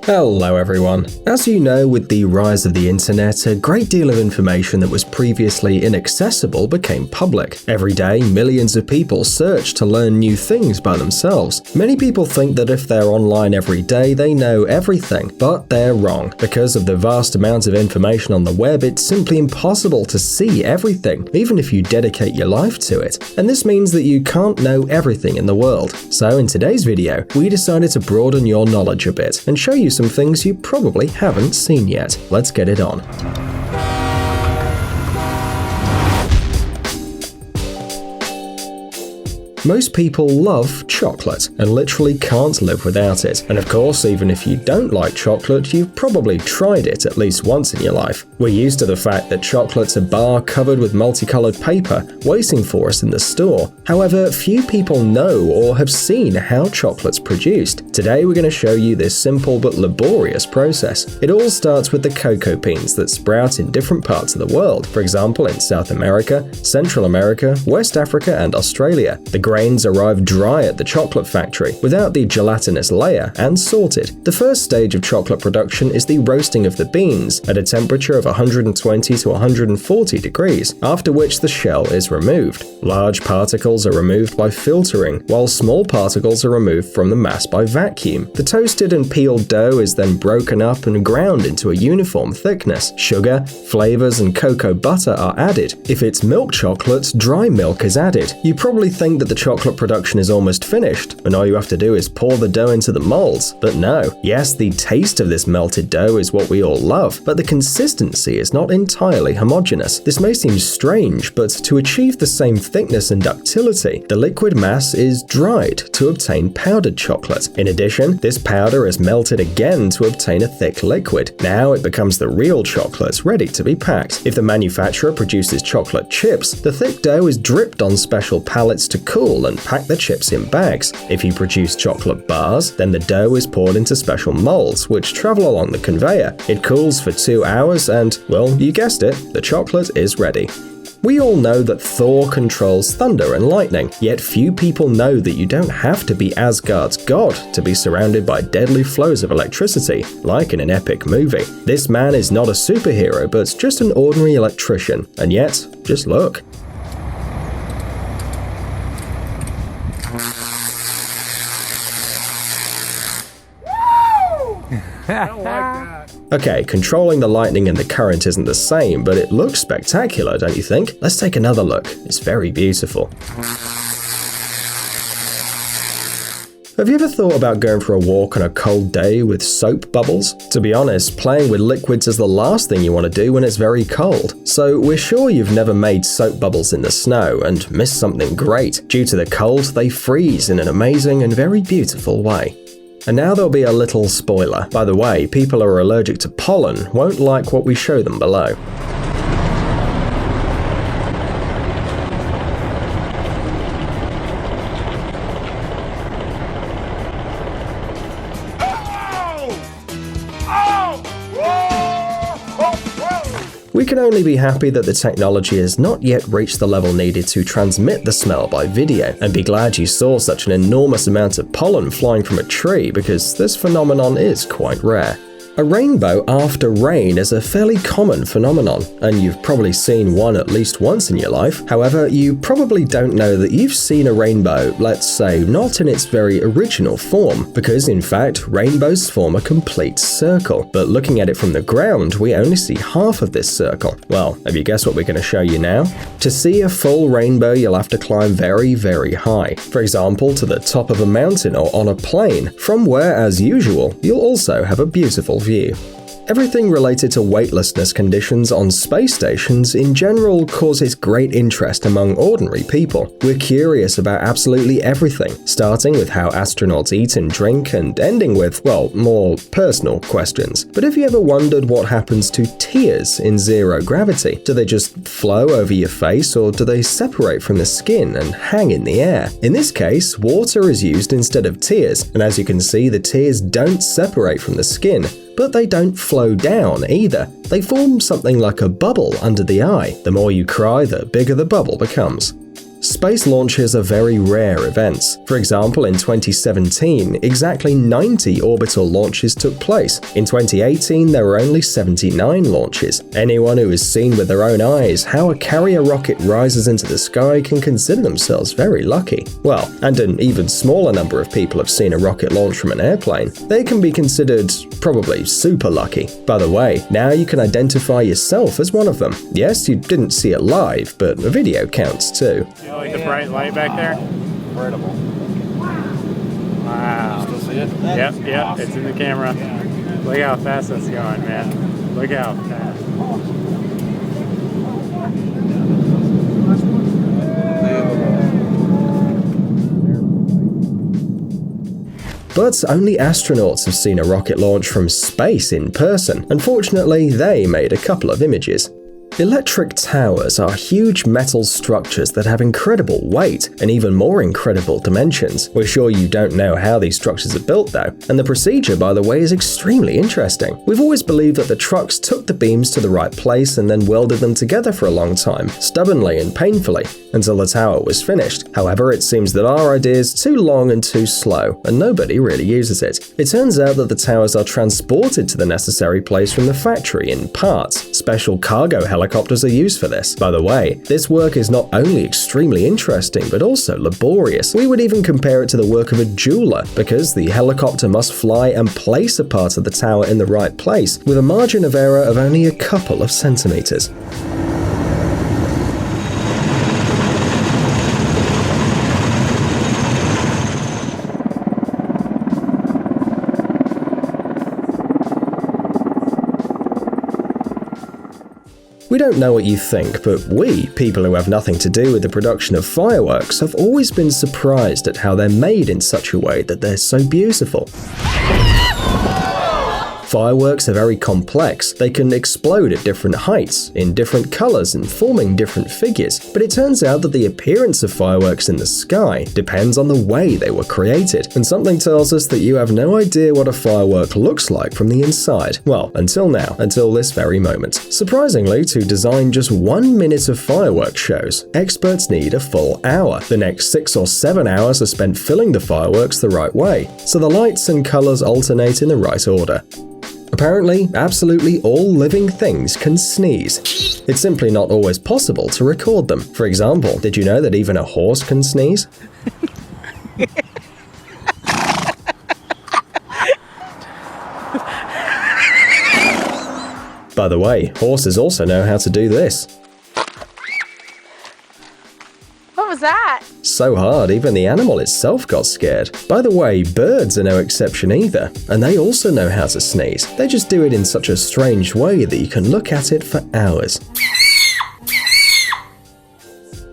Hello everyone. As you know, with the rise of the internet, a great deal of information that was previously inaccessible became public. Every day, millions of people search to learn new things by themselves. Many people think that if they're online every day, they know everything, but they're wrong. Because of the vast amount of information on the web, it's simply impossible to see everything, even if you dedicate your life to it. And this means that you can't know everything in the world. So in today's video, we decided to broaden your knowledge a bit and show you some things you probably haven't seen yet. Let's get it on. Most people love chocolate and literally can't live without it. And of course, even if you don't like chocolate, you've probably tried it at least once in your life. We're used to the fact that chocolate's a bar covered with multicolored paper waiting for us in the store. However, few people know or have seen how chocolate's produced. Today we're going to show you this simple but laborious process. It all starts with the cocoa beans that sprout in different parts of the world. For example, in South America, Central America, West Africa, and Australia. The grains arrive dry at the chocolate factory, without the gelatinous layer, and sorted. The first stage of chocolate production is the roasting of the beans at a temperature of 120 to 140 degrees, after which the shell is removed. Large particles are removed by filtering, while small particles are removed from the mass by vacuum. The toasted and peeled dough is then broken up and ground into a uniform thickness. Sugar, flavors, and cocoa butter are added. If it's milk chocolate, dry milk is added. You probably think that the chocolate production is almost finished, and all you have to do is pour the dough into the molds. But no. Yes, the taste of this melted dough is what we all love, but the consistency is not entirely homogeneous. This may seem strange, but to achieve the same thickness and ductility, the liquid mass is dried to obtain powdered chocolate. In addition, this powder is melted again to obtain a thick liquid. Now it becomes the real chocolate, ready to be packed. If the manufacturer produces chocolate chips, the thick dough is dripped on special pallets to cool and pack the chips in bags. If you produce chocolate bars, then the dough is poured into special molds, which travel along the conveyor. It cools for 2 hours and, well, you guessed it, the chocolate is ready. We all know that Thor controls thunder and lightning, yet few people know that you don't have to be Asgard's god to be surrounded by deadly flows of electricity, like in an epic movie. This man is not a superhero, but just an ordinary electrician, and yet, just look. I don't like that. Okay, controlling the lightning and the current isn't the same, but it looks spectacular, don't you think? Let's take another look. It's very beautiful. Have you ever thought about going for a walk on a cold day with soap bubbles? To be honest, playing with liquids is the last thing you want to do when it's very cold. So we're sure you've never made soap bubbles in the snow and missed something great. Due to the cold, they freeze in an amazing and very beautiful way. And now there'll be a little spoiler. By the way, people who are allergic to pollen won't like what we show them below. We can only be happy that the technology has not yet reached the level needed to transmit the smell by video, and be glad you saw such an enormous amount of pollen flying from a tree, because this phenomenon is quite rare. A rainbow after rain is a fairly common phenomenon, and you've probably seen one at least once in your life. However, you probably don't know that you've seen a rainbow, let's say, not in its very original form, because in fact, rainbows form a complete circle. But looking at it from the ground, we only see half of this circle. Well, have you guessed what we're going to show you now? To see a full rainbow, you'll have to climb very, very high. For example, to the top of a mountain or on a plane, from where, as usual, you'll also have a beautiful view. Everything related to weightlessness conditions on space stations in general causes great interest among ordinary people. We're curious about absolutely everything, starting with how astronauts eat and drink and ending with, well, more personal questions. But have you ever wondered what happens to tears in zero gravity? Do they just flow over your face, or do they separate from the skin and hang in the air? In this case, water is used instead of tears, and as you can see, the tears don't separate from the skin. But they don't flow down either. They form something like a bubble under the eye. The more you cry, the bigger the bubble becomes. Space launches are very rare events. For example, in 2017, exactly 90 orbital launches took place. In 2018, there were only 79 launches. Anyone who has seen with their own eyes how a carrier rocket rises into the sky can consider themselves very lucky. Well, and an even smaller number of people have seen a rocket launch from an airplane. They can be considered probably super lucky. By the way, now you can identify yourself as one of them. Yes, you didn't see it live, but a video counts too. You like the bright light back there? Incredible. Wow. Still see it? Yep, it's in the camera. Look how fast that's going, man. Look how fast. But only astronauts have seen a rocket launch from space in person. Unfortunately, they made a couple of images. Electric towers are huge metal structures that have incredible weight and even more incredible dimensions. We're sure you don't know how these structures are built though, and the procedure, by the way, is extremely interesting. We've always believed that the trucks took the beams to the right place and then welded them together for a long time, stubbornly and painfully, until the tower was finished. However, it seems that our idea is too long and too slow, and nobody really uses it. It turns out that the towers are transported to the necessary place from the factory in parts. Special cargo helicopters are used for this. By the way, this work is not only extremely interesting, but also laborious. We would even compare it to the work of a jeweler, because the helicopter must fly and place a part of the tower in the right place, with a margin of error of only a couple of centimeters. We don't know what you think, but we, people who have nothing to do with the production of fireworks, have always been surprised at how they're made in such a way that they're so beautiful. Fireworks are very complex. They can explode at different heights, in different colors and forming different figures. But it turns out that the appearance of fireworks in the sky depends on the way they were created. And something tells us that you have no idea what a firework looks like from the inside. Well, until now, until this very moment. Surprisingly, to design just 1 minute of fireworks shows, experts need a full hour. The next 6 or 7 hours are spent filling the fireworks the right way, so the lights and colors alternate in the right order. Apparently, absolutely all living things can sneeze. It's simply not always possible to record them. For example, did you know that even a horse can sneeze? By the way, horses also know how to do this. What was that? So hard, even the animal itself got scared. By the way, birds are no exception either, and they also know how to sneeze. They just do it in such a strange way that you can look at it for hours.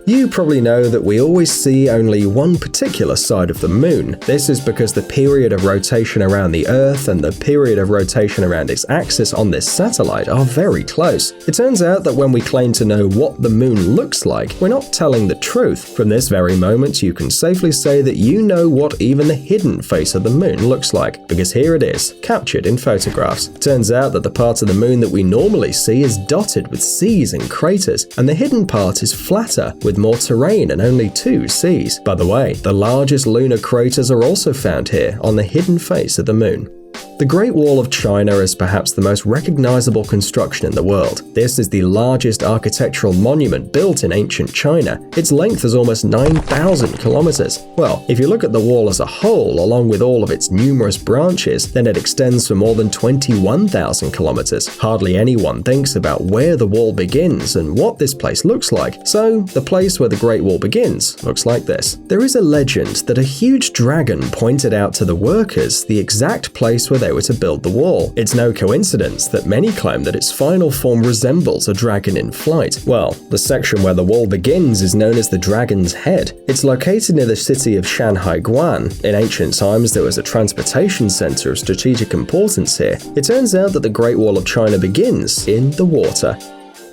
You probably know that we always see only one particular side of the moon. This is because the period of rotation around the Earth and the period of rotation around its axis on this satellite are very close. It turns out that when we claim to know what the moon looks like, we're not telling the truth. From this very moment, you can safely say that you know what even the hidden face of the moon looks like, because here it is, captured in photographs. Turns out that the part of the moon that we normally see is dotted with seas and craters, and the hidden part is flatter, with more terrain and only 2 seas. By the way, the largest lunar craters are also found here on the hidden face of the moon. The Great Wall of China is perhaps the most recognizable construction in the world. This is the largest architectural monument built in ancient China. Its length is almost 9,000 kilometers. Well, if you look at the wall as a whole, along with all of its numerous branches, then it extends for more than 21,000 kilometers. Hardly anyone thinks about where the wall begins and what this place looks like. So, the place where the Great Wall begins looks like this. There is a legend that a huge dragon pointed out to the workers the exact place where they were to build the wall. It's no coincidence that many claim that its final form resembles a dragon in flight. Well, the section where the wall begins is known as the Dragon's Head. It's located near the city of Shanhaiguan. In ancient times, there was a transportation center of strategic importance here. It turns out that the Great Wall of China begins in the water.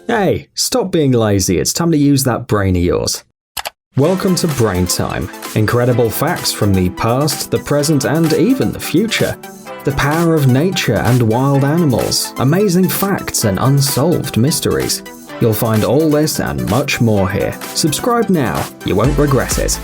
Hey, stop being lazy. It's time to use that brain of yours. Welcome to Brain Time. Incredible facts from the past, the present, and even the future. The power of nature and wild animals, amazing facts and unsolved mysteries. You'll find all this and much more here. Subscribe now, you won't regret it.